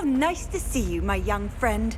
nice to see you, my young friend.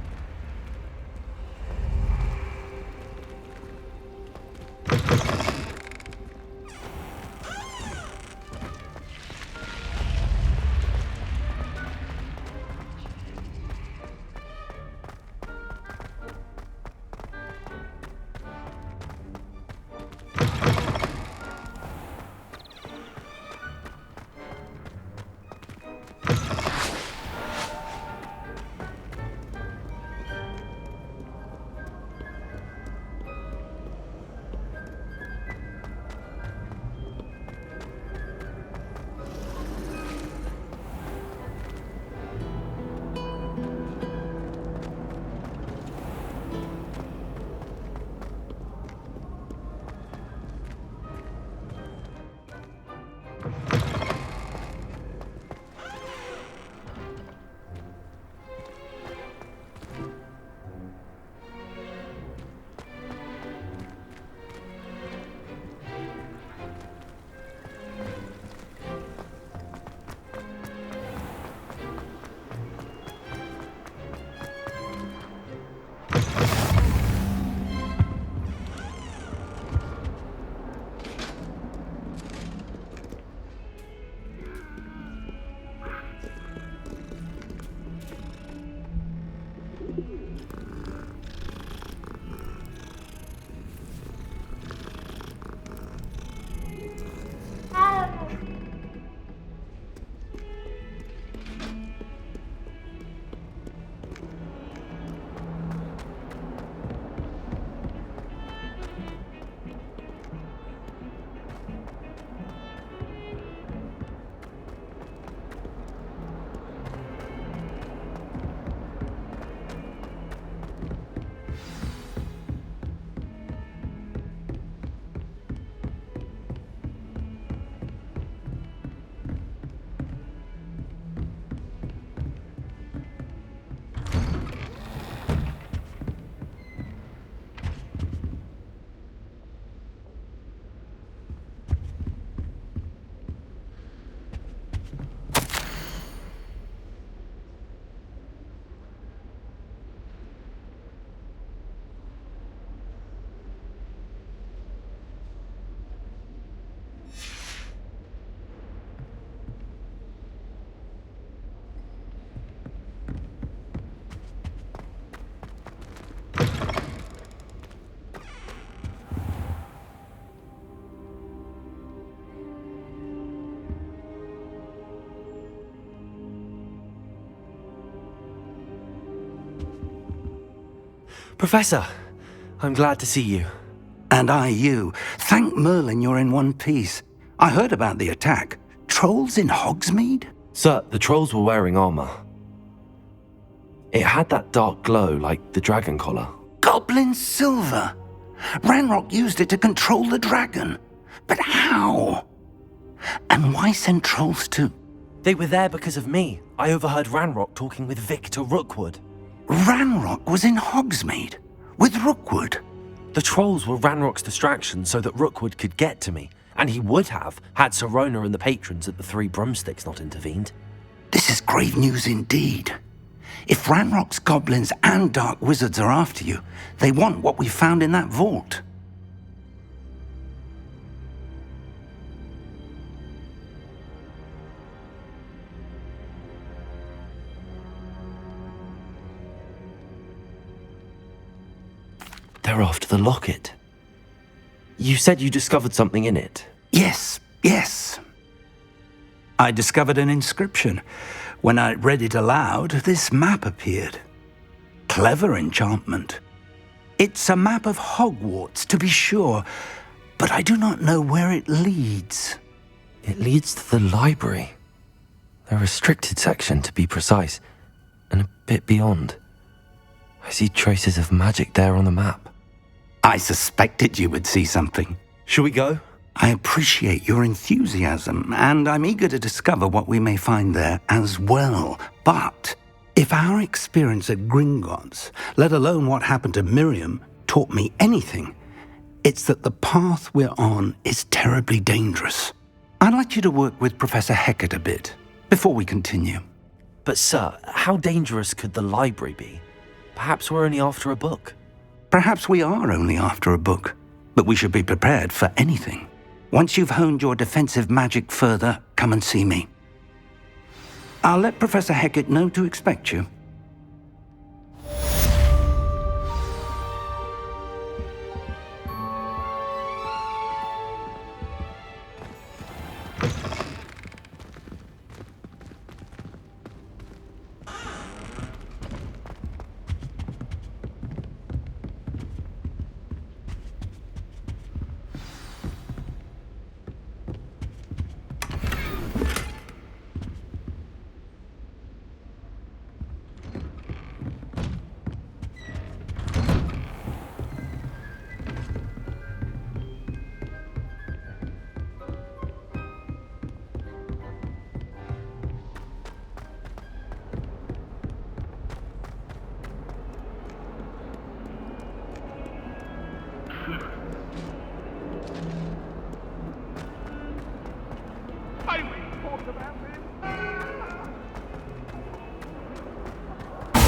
Professor, I'm glad to see you. And I you. Thank Merlin you're in one piece. I heard about the attack. Trolls in Hogsmeade? Sir, the trolls were wearing armor. It had that dark glow like the dragon collar. Goblin silver! Ranrock used it to control the dragon. But how? And why send trolls to... They were there because of me. I overheard Ranrock talking with Victor Rookwood. Ranrock was in Hogsmeade? With Rookwood? The trolls were Ranrock's distraction so that Rookwood could get to me. And he would have, had Sirona and the patrons at the Three Broomsticks not intervened. This is grave news indeed. If Ranrock's goblins and dark wizards are after you, they want what we found in that vault. They're after the locket. You said you discovered something in it. Yes. I discovered an inscription. When I read it aloud, this map appeared. Clever enchantment. It's a map of Hogwarts, to be sure, but I do not know where it leads. It leads to the library. The restricted section, to be precise, and a bit beyond. I see traces of magic there on the map. I suspected you would see something. Shall we go? I appreciate your enthusiasm, and I'm eager to discover what we may find there as well. But if our experience at Gringotts, let alone what happened to Miriam, taught me anything, it's that the path we're on is terribly dangerous. I'd like you to work with Professor Hecat a bit before we continue. But sir, how dangerous could the library be? Perhaps we're only after a book. Perhaps we are only after a book, but we should be prepared for anything. Once you've honed your defensive magic further, come and see me. I'll let Professor Hecat know to expect you.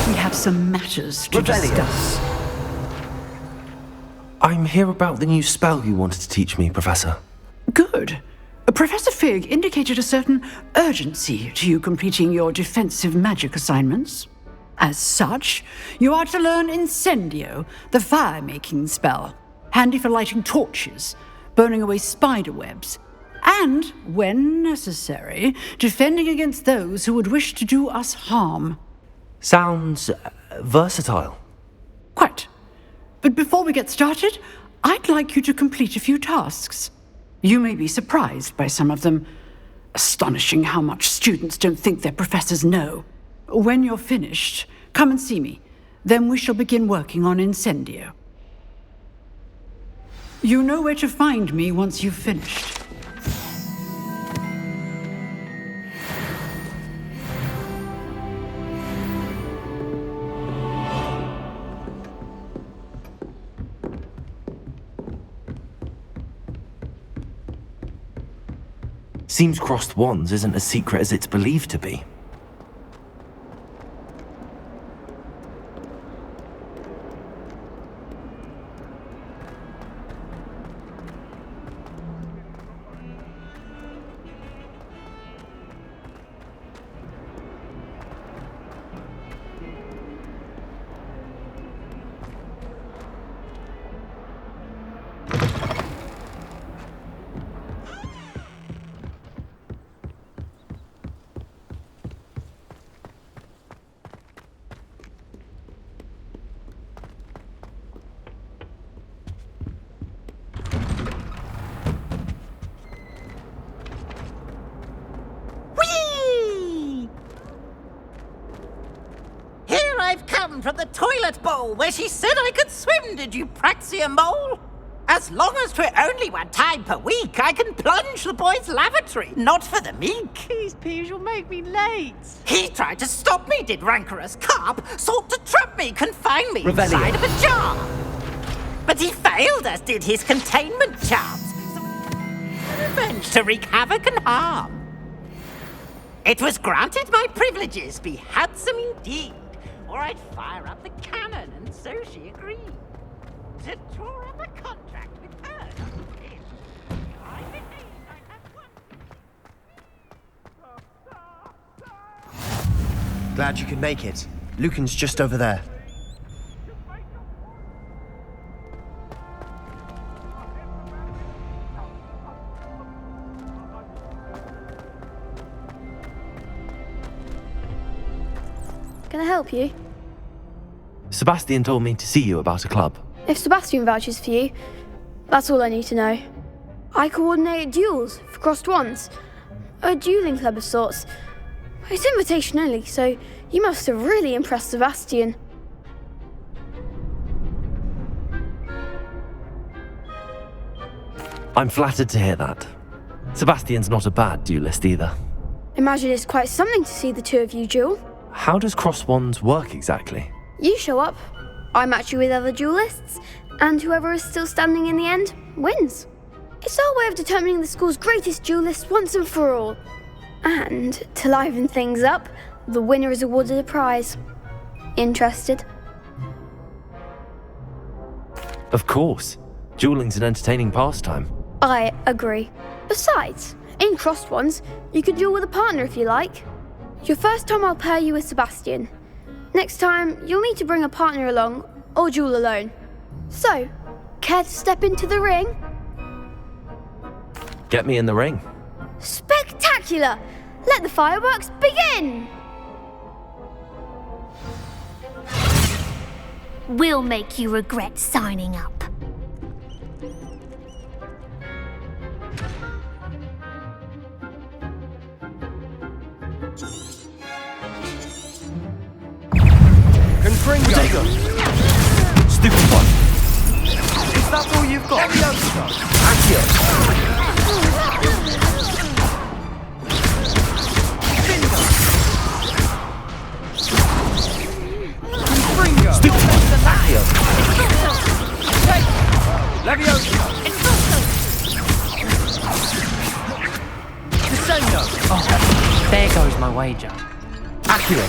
We have some matters to discuss. I'm here about the new spell you wanted to teach me, Professor. Good. Professor Fig indicated a certain urgency to you completing your defensive magic assignments. As such, you are to learn Incendio, the fire-making spell, handy for lighting torches, burning away spider webs, and, when necessary, defending against those who would wish to do us harm. Sounds versatile. Quite. But before we get started, I'd like you to complete a few tasks. You may be surprised by some of them. Astonishing how much students don't think their professors know. When you're finished, come and see me. Then we shall begin working on Incendio. You know where to find me once you've finished. Seems crossed wands isn't as secret as it's believed to be. I've come from the toilet bowl where she said I could swim, did you Praxia mole? As long as 'twere only one time per week, I can plunge the boy's lavatory, not for the meek. These peas will make me late. He tried to stop me, did rancorous carp, sought to trap me, confine me inside of a jar. But he failed, as did his containment charms. So revenge to wreak havoc and harm. It was granted my privileges be handsome indeed, or I'd fire up the cannon, and so she agreed. To draw up a contract with her, I believe I have one. Glad you could make it. Lucan's just over there. Can I help you? Sebastian told me to see you about a club. If Sebastian vouches for you, that's all I need to know. I coordinate duels for crossed wands. A dueling club of sorts. It's invitation only, so you must have really impressed Sebastian. I'm flattered to hear that. Sebastian's not a bad duelist either. Imagine it's quite something to see the two of you duel. How does cross wands work exactly? You show up, I match you with other duelists, and whoever is still standing in the end wins. It's our way of determining the school's greatest duelist once and for all. And, to liven things up, the winner is awarded a prize. Interested? Of course. Dueling's an entertaining pastime. I agree. Besides, in crossed ones, you can duel with a partner if you like. Your first time I'll pair you with Sebastian. Next time, you'll need to bring a partner along or duel alone. So, care to step into the ring? Get me in the ring. Spectacular! Let the fireworks begin! We'll make you regret signing up. Confringo! Stupid one. Is that all you've got? Accio. Confringo! Stupid one. Accio. Levioso! Descendo! Oh, there goes my wager. Accio.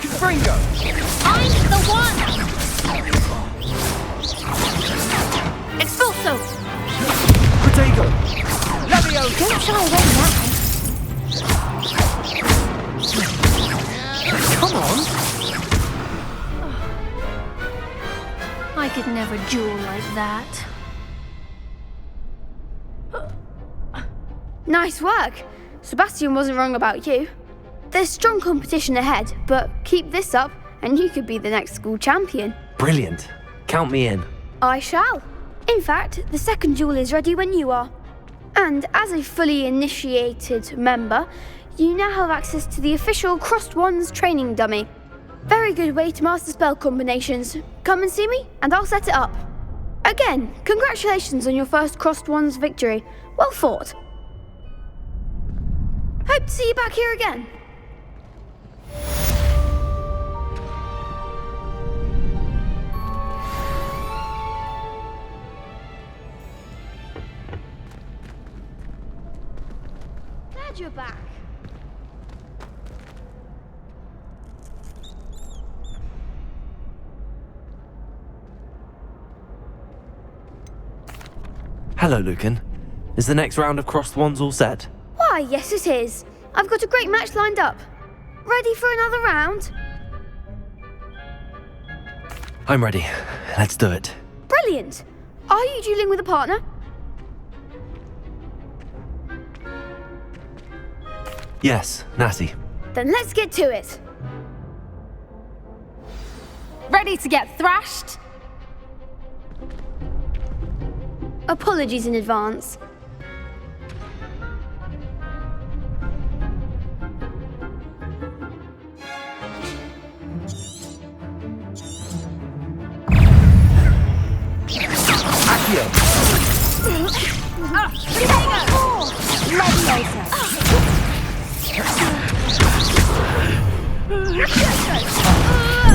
Confringo! I'm the one! Expulso! Protego! Levioso! Don't shy away now. Come on! I could never duel like that. Nice work. Sebastian wasn't wrong about you. There's strong competition ahead, but keep this up and you could be the next school champion. Brilliant. Count me in. I shall. In fact, the second duel is ready when you are. And as a fully initiated member, you now have access to the official Crossed Wands training dummy. Very good way to master spell combinations. Come and see me and I'll set it up. Again, congratulations on your first Crossed Wands victory. Well fought. Hope to see you back here again. Glad you're back. Hello, Lucan. Is the next round of Crossed Wands all set? Why, yes it is. I've got a great match lined up. Ready for another round? I'm ready. Let's do it. Brilliant. Are you dueling with a partner? Yes, Natty. Then let's get to it. Ready to get thrashed? Apologies in advance. Accio.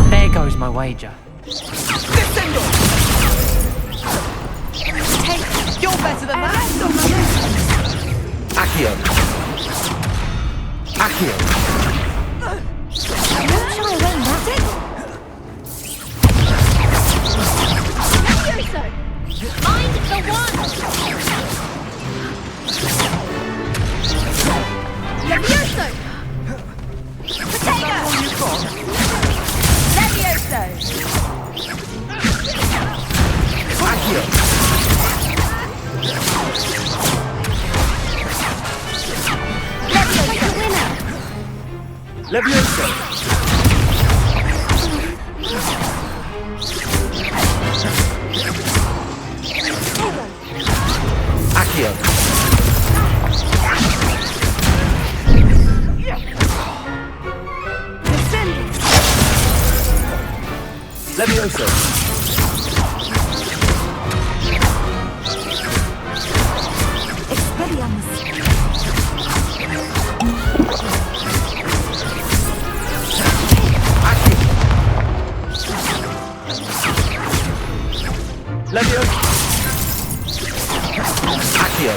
There goes my wager. Descendo! Hey, you're better than that! Accio. Accio. I'm the one! Levioso! Potato! All you've got? Levioso! Accio. Levioso! Accio. Levioso! Levioso! Accio.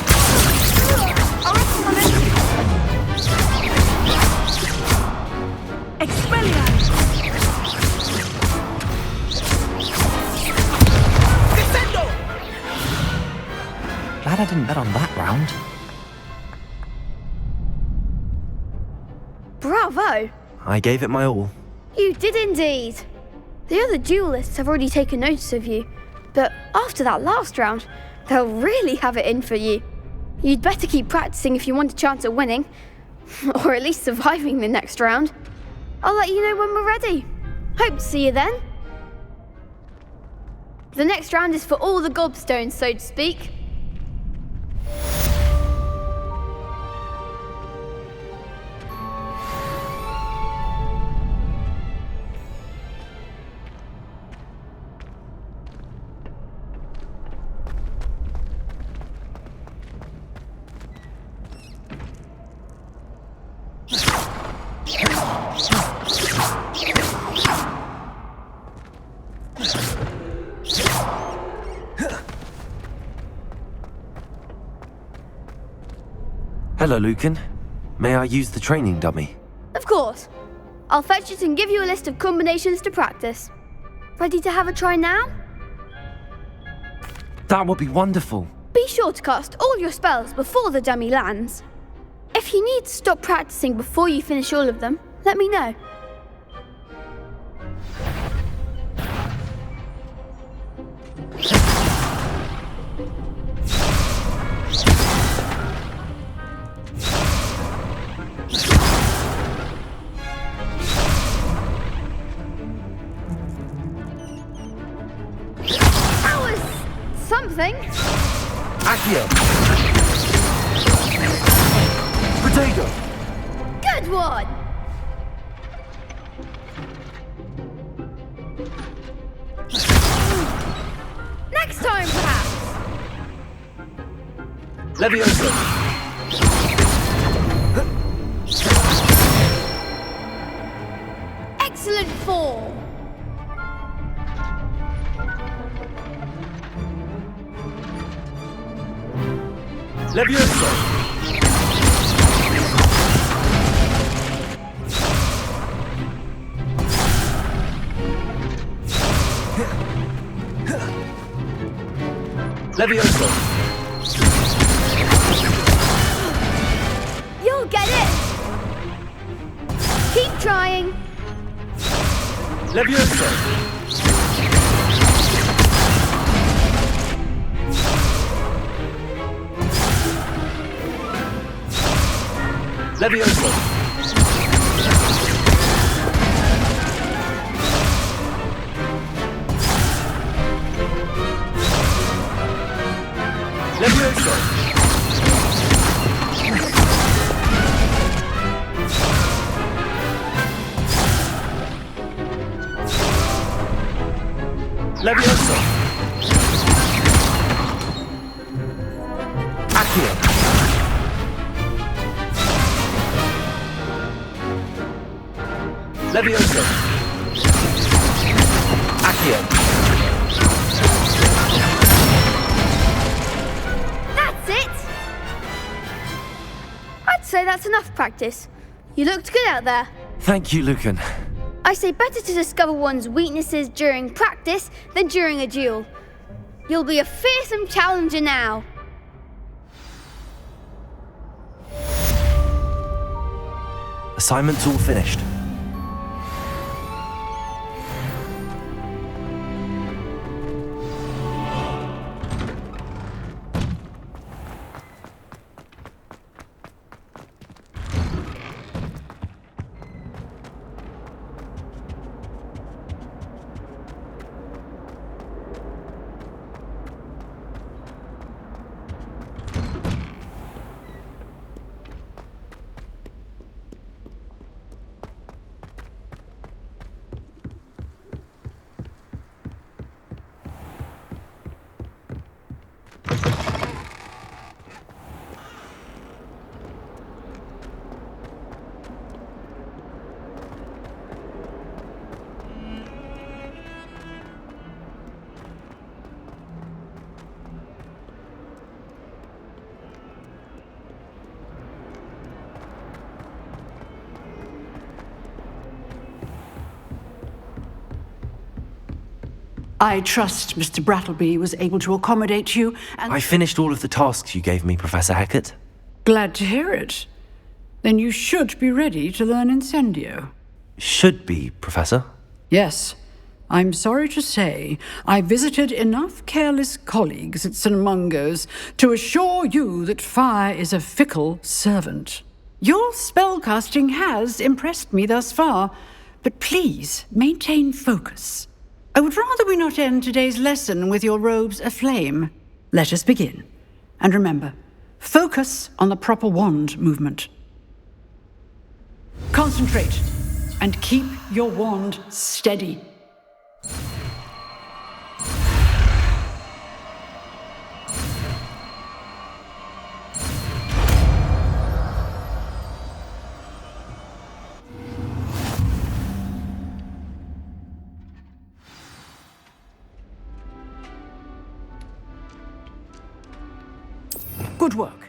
Expelliarmus! Descendo! Glad I didn't bet on that round. Bravo! I gave it my all. You did indeed. The other duelists have already taken notice of you, but after that last round, they'll really have it in for you. You'd better keep practicing if you want a chance at winning, or at least surviving the next round. I'll let you know when we're ready. Hope to see you then. The next round is for all the gobstones, so to speak. Hello, Lucan. May I use the training dummy? Of course. I'll fetch it and give you a list of combinations to practice. Ready to have a try now? That would be wonderful. Be sure to cast all your spells before the dummy lands. If you need to stop practicing before you finish all of them, let me know. That was something. Accio! Potato! Good one. Next time, perhaps. Leviosa! Excellent form. Leviosa! Leviosa! You'll get it. Keep trying. Leviosa! Leviosa! Leviosa! Leviosa! Accio! Leviosa! Accio! That's it. I'd say that's enough practice. You looked good out there. Thank you, Lucan. I say better to discover one's weaknesses during practice than during a duel. You'll be a fearsome challenger now. Assignment's all finished. I trust Mr. Brattleby was able to accommodate you, and I finished all of the tasks you gave me, Professor Hecat. glad to hear it. Then you should be ready to learn Incendio. Should be, Professor. Yes. I'm sorry to say, I visited enough careless colleagues at St. Mungo's to assure you that fire is a fickle servant. Your spellcasting has impressed me thus far, but please maintain focus. I would rather we not end today's lesson with your robes aflame. Let us begin. And remember, focus on the proper wand movement. Concentrate and keep your wand steady. Good work.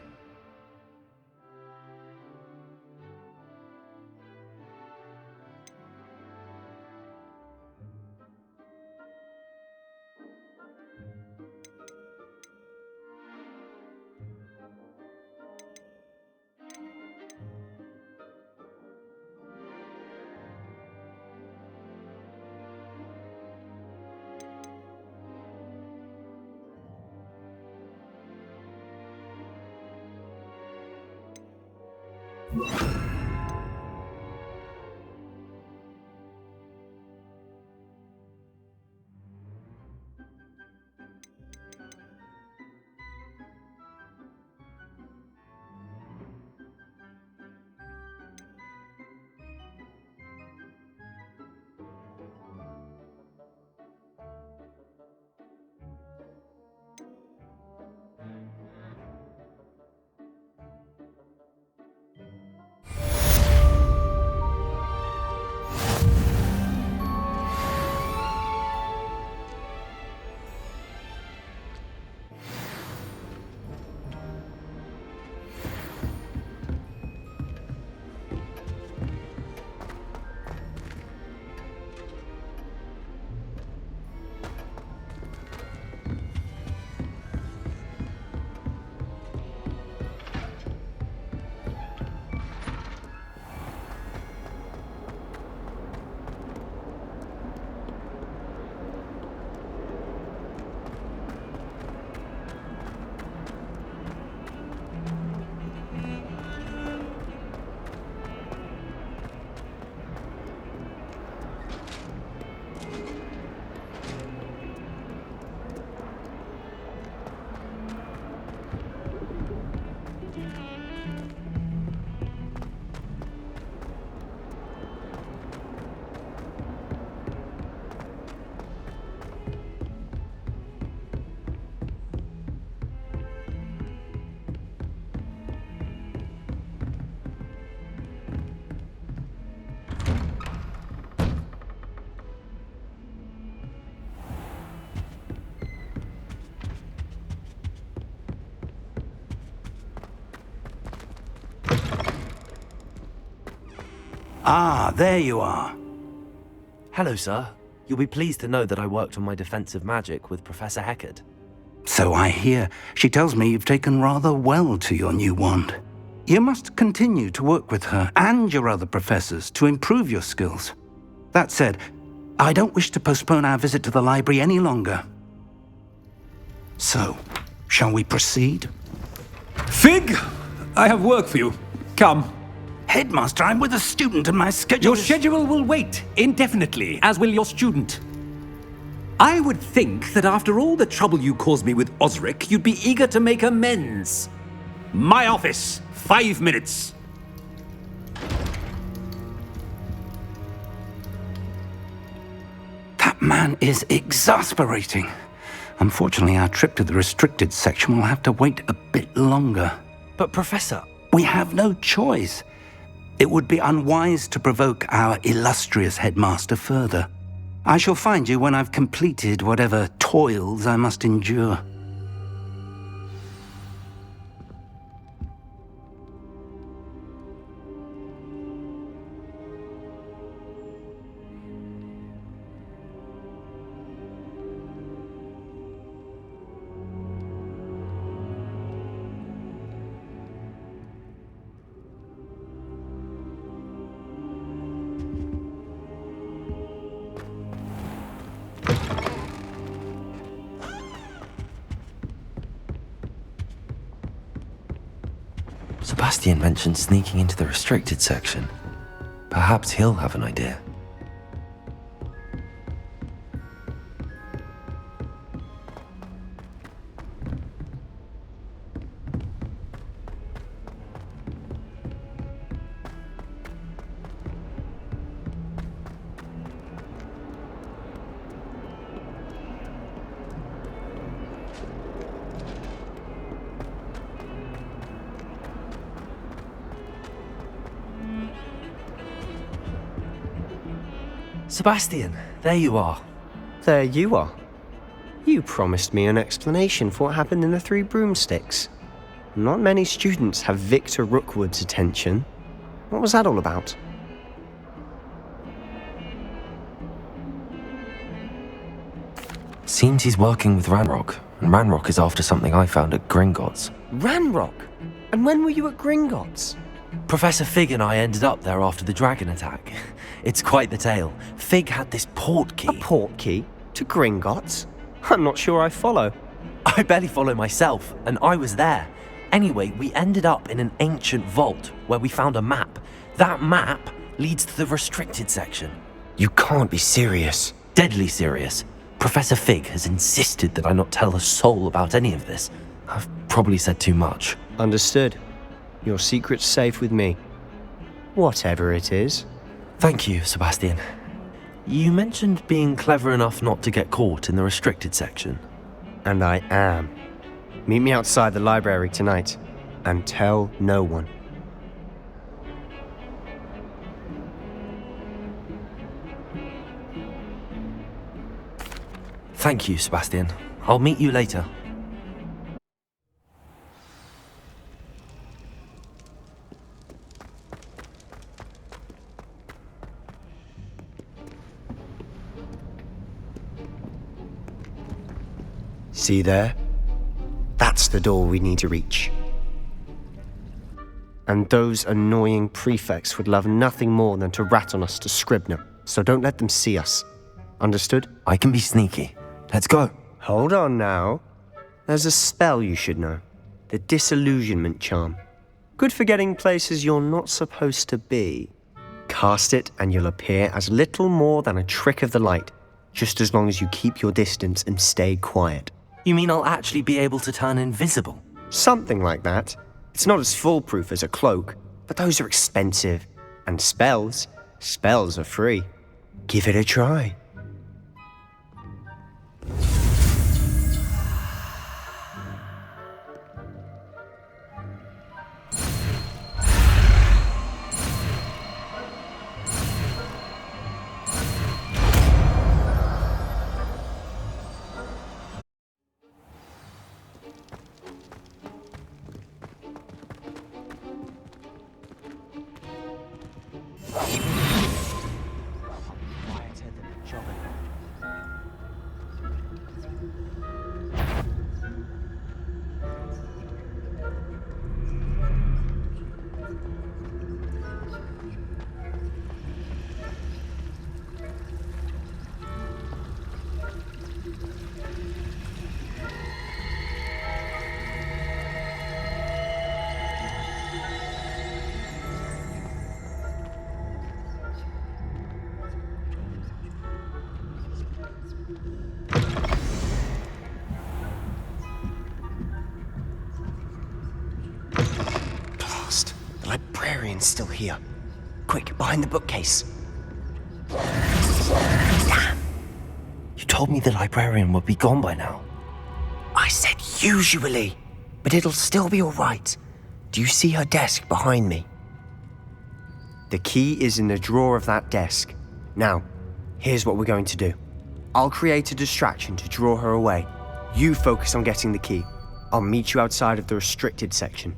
Ah, there you are. Hello, sir. You'll be pleased to know that I worked on my defensive magic with Professor Hecat. So I hear. She tells me you've taken rather well to your new wand. You must continue to work with her and your other professors to improve your skills. That said, I don't wish to postpone our visit to the library any longer. So, shall we proceed? Fig, I have work for you. Come. Headmaster, I'm with a student and my schedule Your schedule will wait indefinitely, as will your student. I would think that after all the trouble you caused me with Osric, you'd be eager to make amends. My office, 5 minutes. That man is exasperating. Unfortunately, our trip to the restricted section will have to wait a bit longer. But, Professor... We have no choice. It would be unwise to provoke our illustrious headmaster further. I shall find you when I've completed whatever toils I must endure. Sebastian mentioned sneaking into the restricted section. Perhaps he'll have an idea. Sebastian, there you are. There you are. You promised me an explanation for what happened in the Three Broomsticks. Not many students have Victor Rookwood's attention. What was that all about? Seems he's working with Ranrock, and Ranrock is after something I found at Gringotts. Ranrock? And when were you at Gringotts? Professor Fig and I ended up there after the dragon attack. It's quite the tale. Fig had this port key. A port key? To Gringotts? I'm not sure I follow. I barely follow myself, and I was there. Anyway, we ended up in an ancient vault where we found a map. That map leads to the restricted section. You can't be serious. Deadly serious. Professor Fig has insisted that I not tell a soul about any of this. I've probably said too much. Understood. Your secret's safe with me. Whatever it is. Thank you, Sebastian. You mentioned being clever enough not to get caught in the restricted section. And I am. Meet me outside the library tonight, and tell no one. Thank you, Sebastian. I'll meet you later. See there? That's the door we need to reach. And those annoying prefects would love nothing more than to rat on us to Scribner, so don't let them see us. Understood? I can be sneaky. Let's go. Hold on now. There's a spell you should know. The Disillusionment Charm. Good for getting places you're not supposed to be. Cast it and you'll appear as little more than a trick of the light, just as long as you keep your distance and stay quiet. You mean I'll actually be able to turn invisible? Something like that. It's not as foolproof as a cloak, but those are expensive. And spells are free. Give it a try. The librarian's still here. Quick, behind the bookcase. Damn! You told me the librarian would be gone by now. I said usually, but it'll still be all right. Do you see her desk behind me? The key is in the drawer of that desk. Now, here's what we're going to do. I'll create a distraction to draw her away. You focus on getting the key. I'll meet you outside of the restricted section.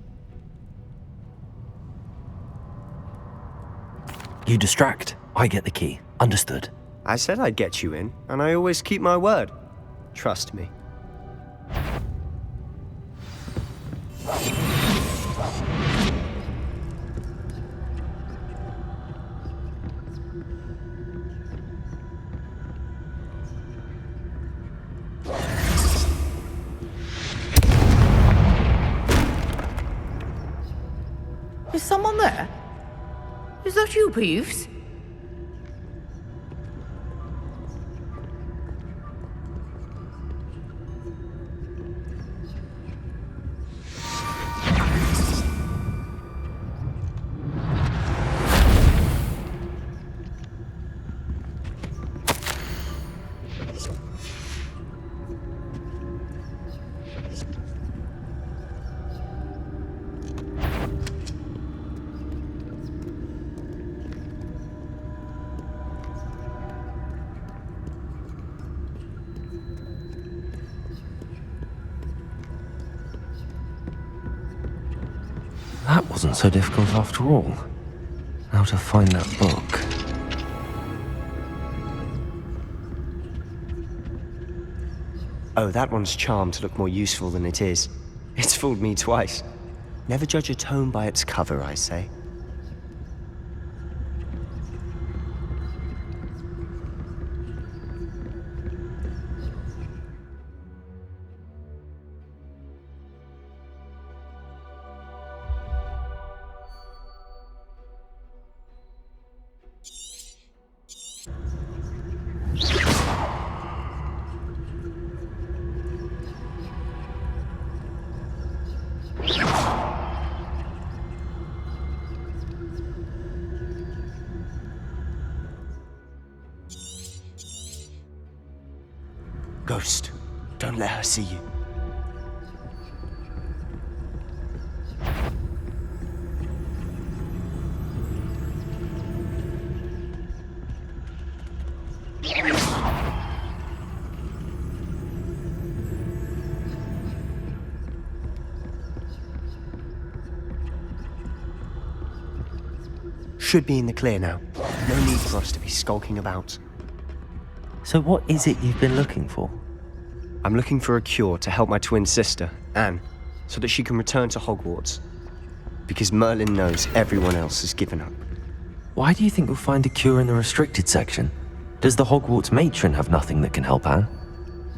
You distract, I get the key. Understood. I said I'd get you in, and I always keep my word. Trust me. Is someone there? Is that you, Peeves? That wasn't so difficult after all. Now to find that book. Oh, that one's charmed to look more useful than it is. It's fooled me twice. Never judge a tome by its cover, I say. Ghost, don't let her see you. Should be in the clear now. No need for us to be skulking about. So what is it you've been looking for? I'm looking for a cure to help my twin sister, Anne, so that she can return to Hogwarts. Because Merlin knows everyone else has given up. Why do you think you'll find a cure in the restricted section? Does the Hogwarts matron have nothing that can help Anne?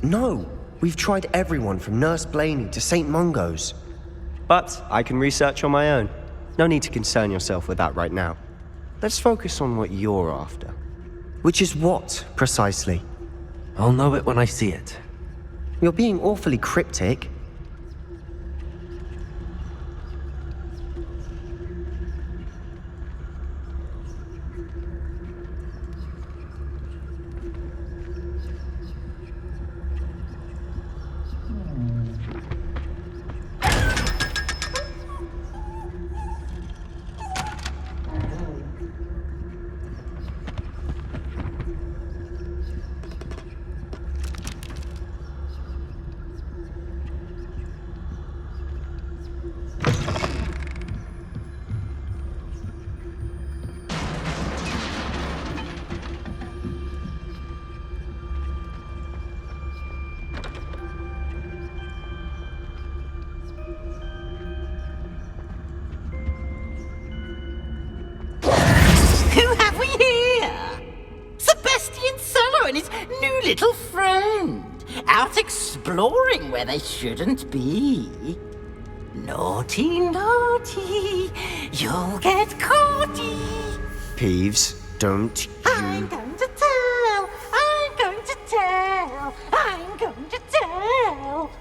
No! We've tried everyone from Nurse Blaney to St. Mungo's. But I can research on my own. No need to concern yourself with that right now. Let's focus on what you're after. Which is what, precisely? I'll know it when I see it. You're being awfully cryptic. Who have we here? Sebastian Cello and his new little friend. Out exploring where they shouldn't be. Naughty, naughty, you'll get caughty. Peeves, don't I'm you... going to tell, I'm going to tell, I'm going to tell.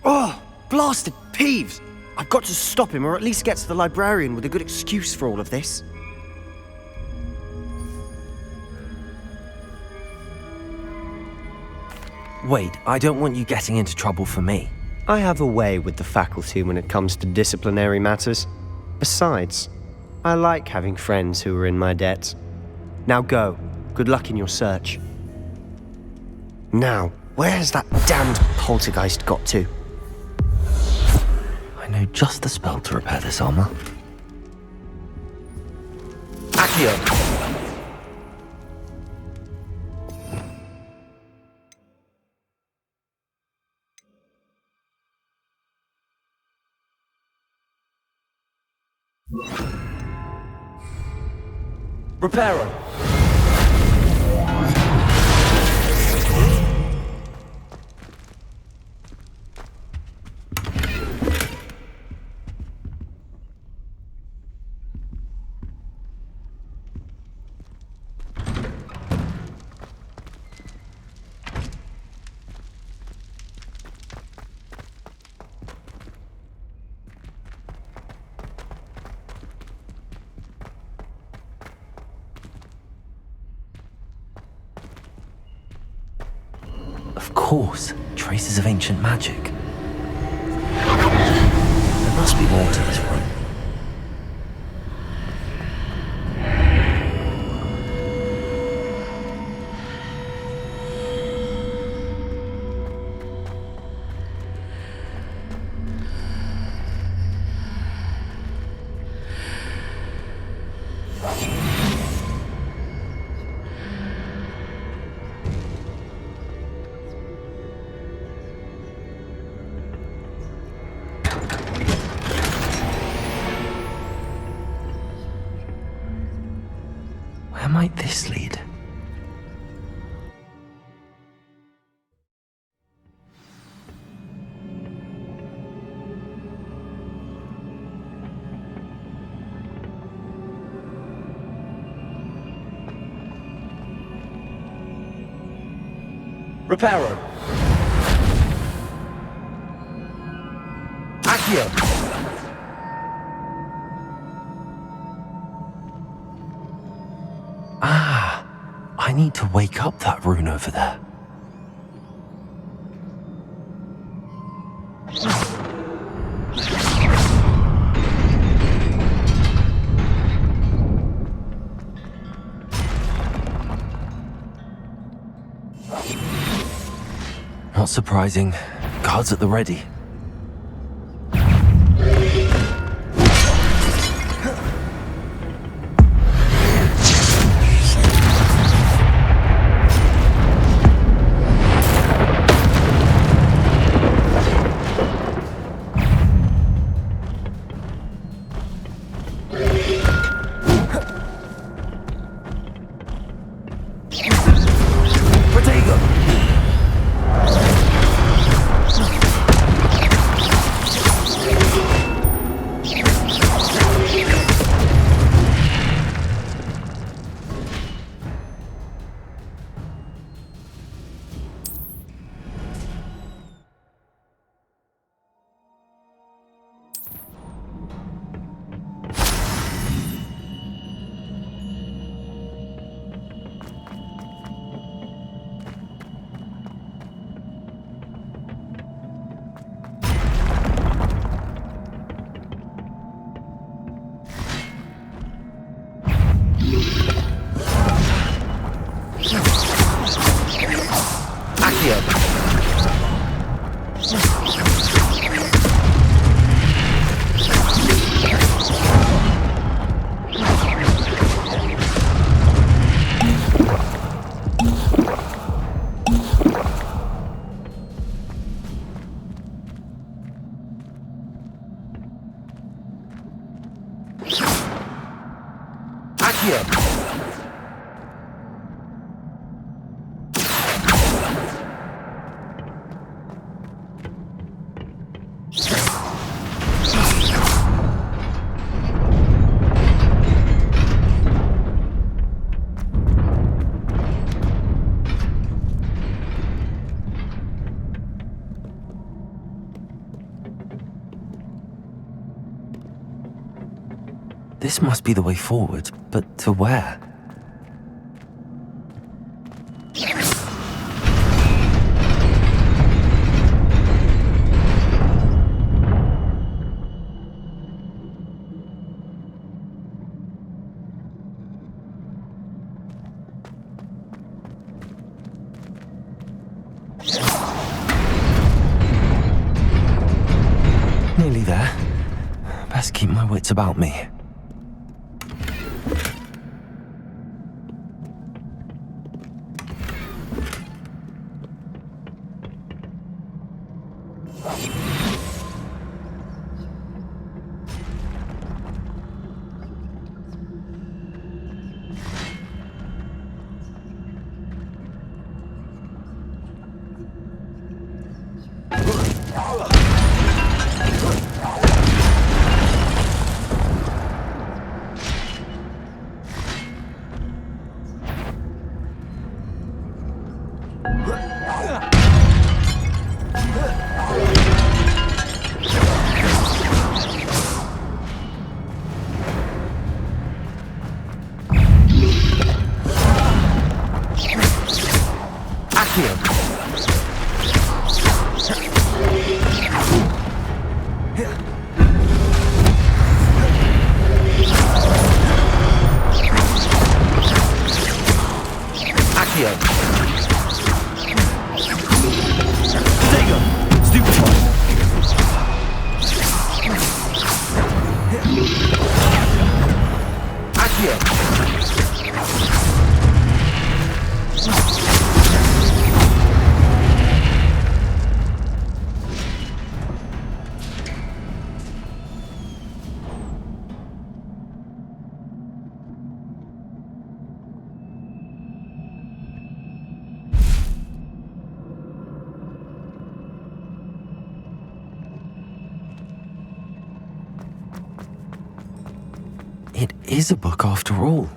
Oh, blasted Peeves! I've got to stop him, or at least get to the librarian with a good excuse for all of this. Wait, I don't want you getting into trouble for me. I have a way with the faculty when it comes to disciplinary matters. Besides, I like having friends who are in my debt. Now go. Good luck in your search. Now, where has that damned poltergeist got to? I know just the spell to repair this armor. Accio! Reparo. Of course, traces of ancient magic. There must be more to this room. Where might this lead? Reparo. Accio. I need to wake up that rune over there. Not surprising. Guards at the ready. This must be the way forward, but to where? Nearly there. Best keep my wits about me. Accio. Stego. Stupefy. Accio. It is a book after all.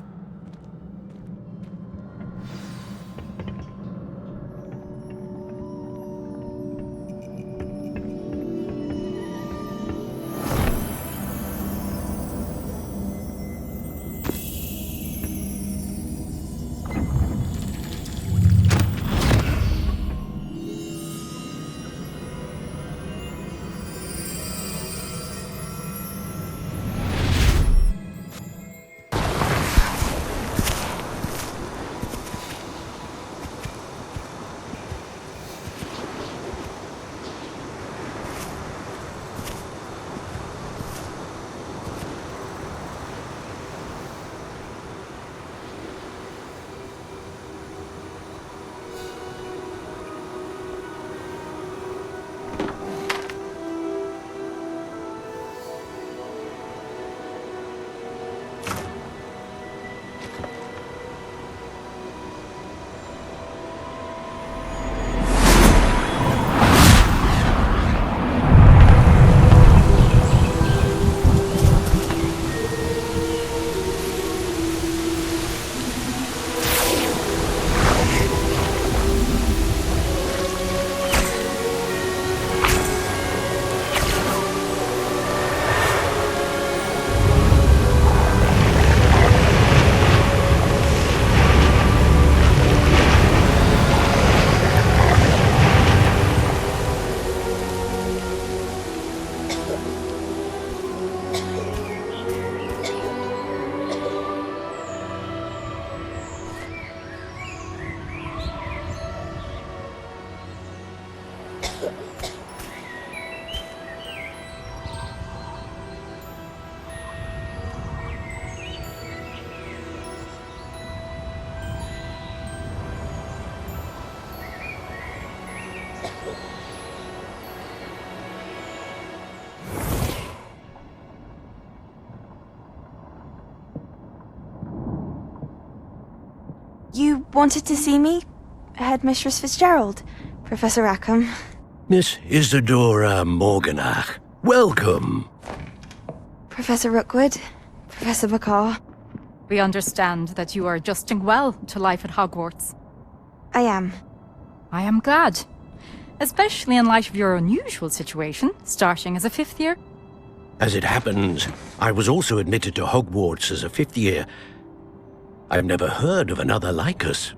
You wanted to see me? Headmistress Fitzgerald? Professor Rackham? Miss Isadora Morganach, welcome. Professor Rookwood? Professor McCaw? We understand that you are adjusting well to life at Hogwarts. I am. I am glad. Especially in light of your unusual situation, starting as a fifth year. As it happens, I was also admitted to Hogwarts as a fifth year. I've never heard of another like us.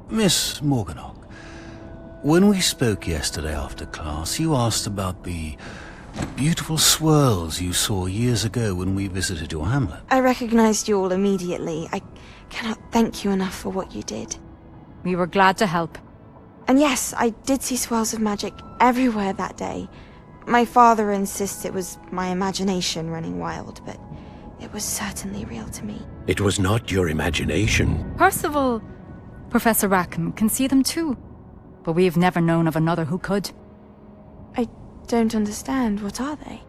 Miss Morganach, when we spoke yesterday after class, you asked about the beautiful swirls you saw years ago when we visited your hamlet. I recognized you all immediately. I cannot thank you enough for what you did. We were glad to help. And yes, I did see swirls of magic everywhere that day. My father insists it was my imagination running wild, but it was certainly real to me. It was not your imagination. Percival, Professor Rackham can see them too. But we've never known of another who could. I don't understand. What are they?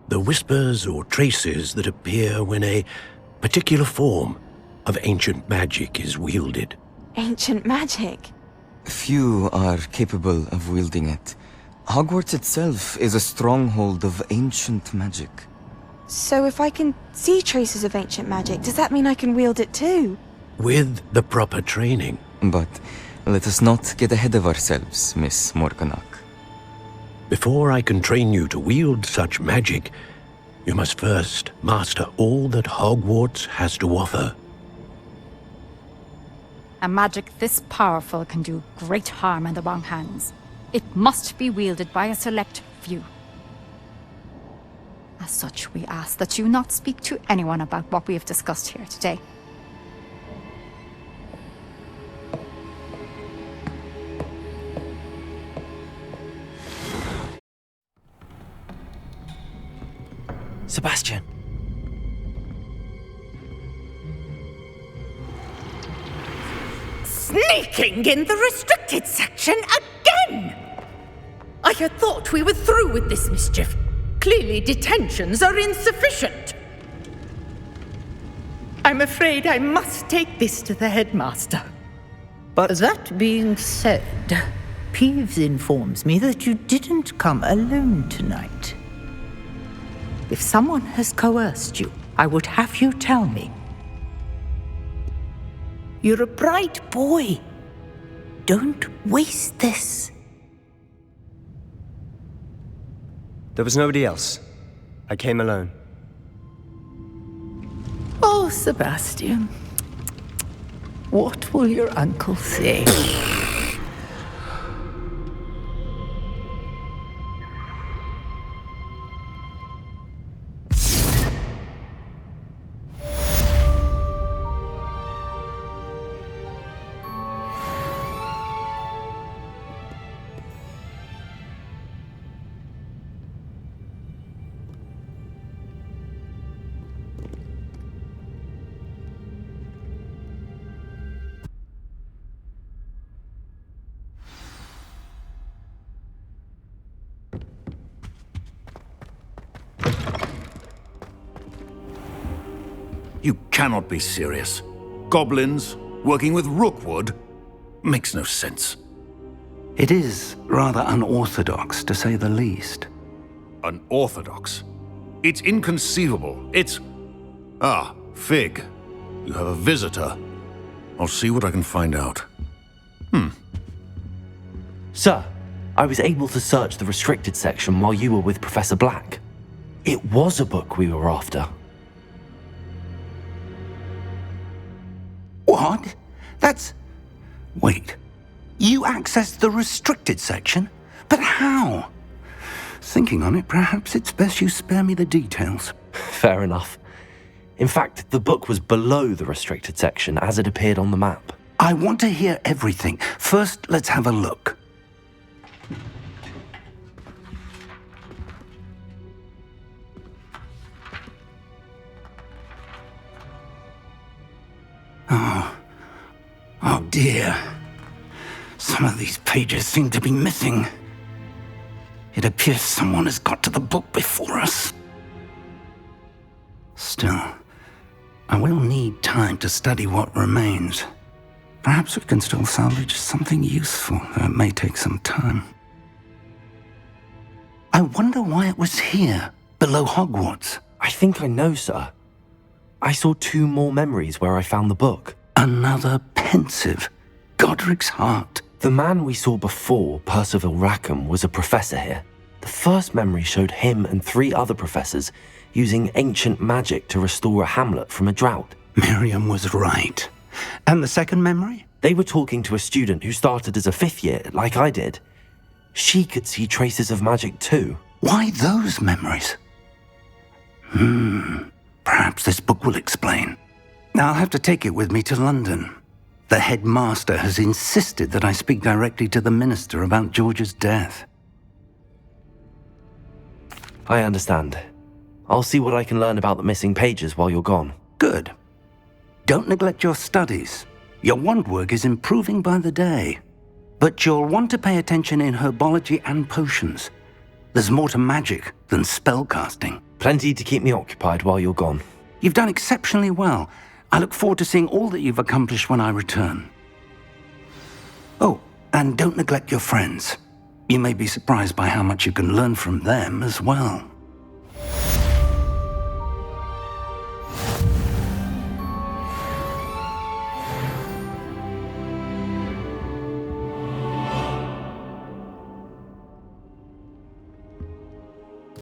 The whispers or traces that appear when a particular form of ancient magic is wielded. Ancient magic? Few are capable of wielding it. Hogwarts itself is a stronghold of ancient magic. So if I can see traces of ancient magic, does that mean I can wield it too? With the proper training. But let us not get ahead of ourselves, Miss Morganach. Before I can train you to wield such magic, you must first master all that Hogwarts has to offer. A magic this powerful can do great harm in the wrong hands. It must be wielded by a select few. As such, we ask that you not speak to anyone about what we have discussed here today. Sebastian. Sneaking in the restricted section again! I had thought we were through with this mischief. Clearly detentions are insufficient. I'm afraid I must take this to the headmaster. But that being said, Peeves informs me that you didn't come alone tonight. If someone has coerced you, I would have you tell me. You're a bright boy. Don't waste this. there was nobody else. I came alone. Oh, Sebastian. What will your uncle say? You cannot be serious. Goblins working with Rookwood makes no sense. It is rather unorthodox, to say the least. Unorthodox? It's inconceivable. It's... Ah, Fig. You have a visitor. I'll see what I can find out. Sir, I was able to search the restricted section while you were with Professor Black. It was a book we were after. What? That's... Wait. You accessed the restricted section? But how? Thinking on it, perhaps it's best you spare me the details. Fair enough. In fact, the book was below the restricted section as it appeared on the map. I want to hear everything. First, let's have a look. Oh dear. Some of these pages seem to be missing. It appears someone has got to the book before us. Still, I will need time to study what remains. Perhaps we can still salvage something useful, though it may take some time. I wonder why it was here, below Hogwarts. I think I know, sir. I saw 2 more memories where I found the book. Another pensive. Godric's heart. The man we saw before, Percival Rackham, was a professor here. The first memory showed him and 3 other professors using ancient magic to restore a hamlet from a drought. Miriam was right. And the second memory? They were talking to a student who started as a 5th year, like I did. She could see traces of magic too. Why those memories? Perhaps this book will explain. I'll have to take it with me to London. The headmaster has insisted that I speak directly to the minister about George's death. I understand. I'll see what I can learn about the missing pages while you're gone. Good. Don't neglect your studies. Your wand work is improving by the day. But you'll want to pay attention in herbology and potions. There's more to magic than spellcasting. Plenty to keep me occupied while you're gone. You've done exceptionally well. I look forward to seeing all that you've accomplished when I return. Oh, and don't neglect your friends. You may be surprised by how much you can learn from them as well.